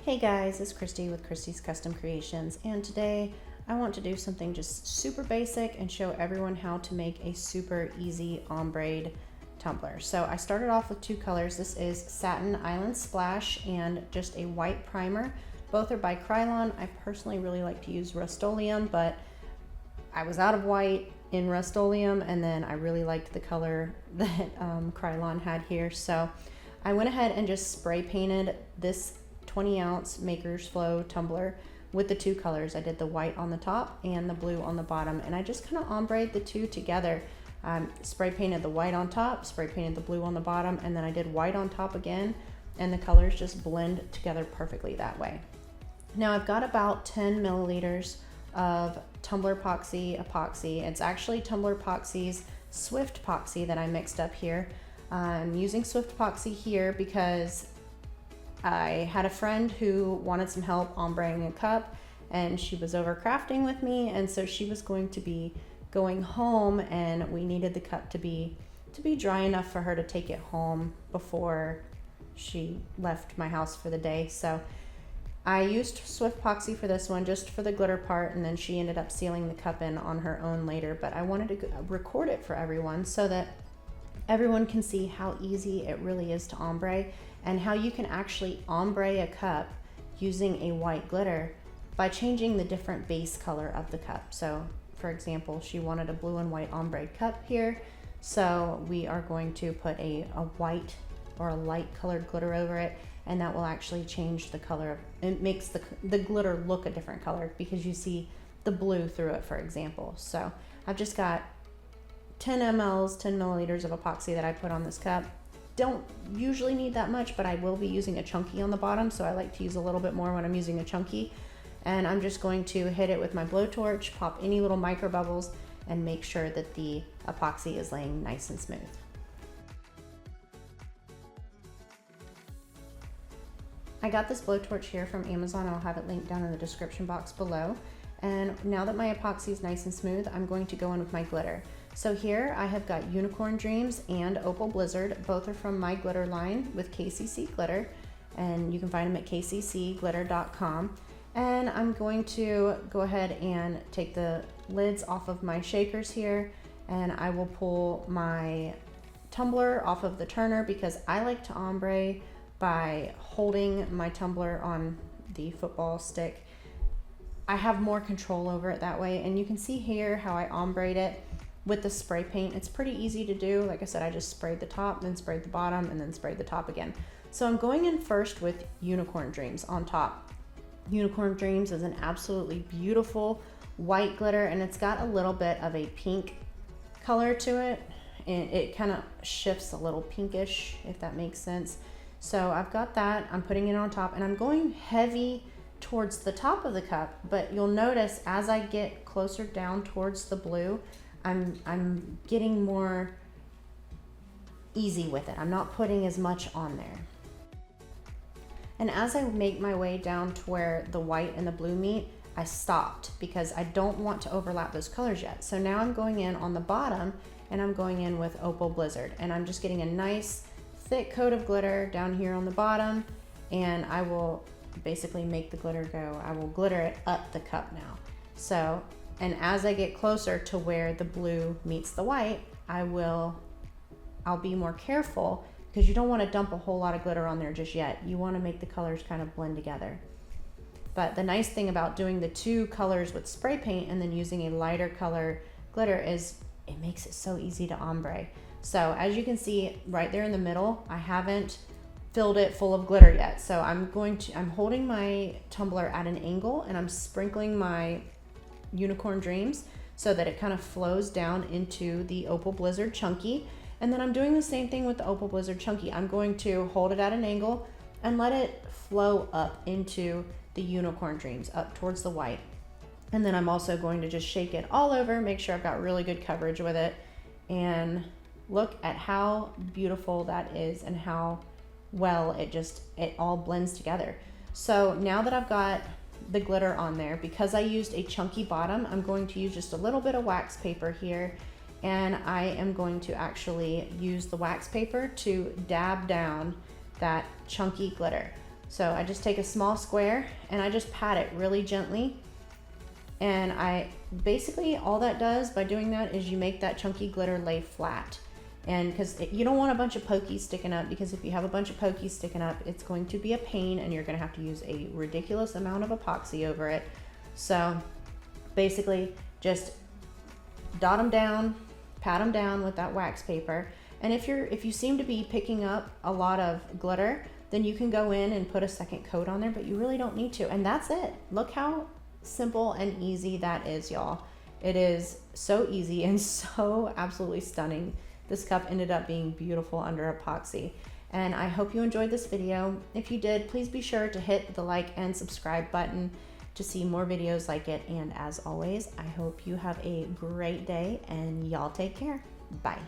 Hey guys, it's Christy with Christy's Custom Creations, and today I want to do something just super basic and show everyone how to make a super easy ombre tumbler. So I started off with two colors. This is Satin Island Splash and just a white primer. Both are by Krylon. I personally really like to use Rust-Oleum, but I was out of white in Rust-Oleum, and then I really liked the color that Krylon had here. So I went ahead and just spray painted this 20-ounce Maker's Flow tumbler with the two colors. I did the white on the top and the blue on the bottom, and I just kind of ombre'd the two together. Spray painted the white on top, spray painted the blue on the bottom, and then I did white on top again, and the colors just blend together perfectly that way. Now I've got about 10 milliliters of Tumbler epoxy. It's actually Tumbler Epoxy's Swiftpoxy that I mixed up here. I'm using Swiftpoxy here because I had a friend who wanted some help ombreing a cup, and she was over crafting with me, and so she was going to be going home, and we needed the cup to be dry enough for her to take it home before she left my house for the day. So I used Swiftpoxy for this one, just for the glitter part, and then she ended up sealing the cup in on her own later, but I wanted to record it for everyone so that everyone can see how easy it really is to ombre, and how you can actually ombre a cup using a white glitter by changing the different base color of the cup. So for example, she wanted a blue and white ombre cup here, so we are going to put a white or a light colored glitter over it, and that will actually change the color. It makes the glitter look a different color because you see the blue through it, for example. So I've just got 10 milliliters of epoxy that I put on this cup. Don't usually need that much, but I will be using a chunky on the bottom, so I like to use a little bit more when I'm using a chunky. And I'm just going to hit it with my blowtorch, pop any little micro bubbles, and make sure that the epoxy is laying nice and smooth. I got this blowtorch here from Amazon. I'll have it linked down in the description box below. And now that my epoxy is nice and smooth, I'm going to go in with my glitter. So here I have got Unicorn Dreams and Opal Blizzard. Both are from my glitter line with KCC Glitter, and you can find them at kccglitter.com. And I'm going to go ahead and take the lids off of my shakers here, and I will pull my tumbler off of the turner because I like to ombre by holding my tumbler on the football stick. I have more control over it that way, and you can see here how I ombre'd it with the spray paint. It's pretty easy to do. Like I said, I just sprayed the top, then sprayed the bottom, and then sprayed the top again. So I'm going in first with Unicorn Dreams on top. Unicorn Dreams is an absolutely beautiful white glitter, and it's got a little bit of a pink color to it, and it kind of shifts a little pinkish, if that makes sense. So I've got that. I'm putting it on top, and I'm going heavy towards the top of the cup, but you'll notice as I get closer down towards the blue, I'm getting more easy with it. I'm not putting as much on there. And as I make my way down to where the white and the blue meet, I stopped because I don't want to overlap those colors yet. So now I'm going in on the bottom, and I'm going in with Opal Blizzard, and I'm just getting a nice thick coat of glitter down here on the bottom, and I will basically make the glitter go. I will glitter it up the cup now. So, and as I get closer to where the blue meets the white, I'll be more careful because you don't want to dump a whole lot of glitter on there just yet. You want to make the colors kind of blend together. But the nice thing about doing the two colors with spray paint and then using a lighter color glitter is it makes it so easy to ombre. So as you can see right there in the middle, I haven't filled it full of glitter yet. So I'm holding my tumbler at an angle, and I'm sprinkling my Unicorn Dreams so that it kind of flows down into the Opal Blizzard Chunky. And then I'm doing the same thing with the Opal Blizzard Chunky. I'm going to hold it at an angle and let it flow up into the Unicorn Dreams, up towards the white. And then I'm also going to just shake it all over, make sure I've got really good coverage with it, and look at how beautiful that is and how well it all blends together. So now that I've got the glitter on there, because I used a chunky bottom, I'm going to use just a little bit of wax paper here, and I am going to actually use the wax paper to dab down that chunky glitter. So I just take a small square and I just pat it really gently. And I basically, all that does by doing that is you make that chunky glitter lay flat. And because you don't want a bunch of pokies sticking up, because if you have a bunch of pokies sticking up, it's going to be a pain and you're going to have to use a ridiculous amount of epoxy over it. So basically just dot them down, pat them down with that wax paper. And if you seem to be picking up a lot of glitter, then you can go in and put a second coat on there, but you really don't need to. And that's it. Look how simple and easy that is, y'all. It is so easy and so absolutely stunning. This cup ended up being beautiful under epoxy. And I hope you enjoyed this video. If you did, please be sure to hit the like and subscribe button to see more videos like it. And as always, I hope you have a great day and y'all take care. Bye.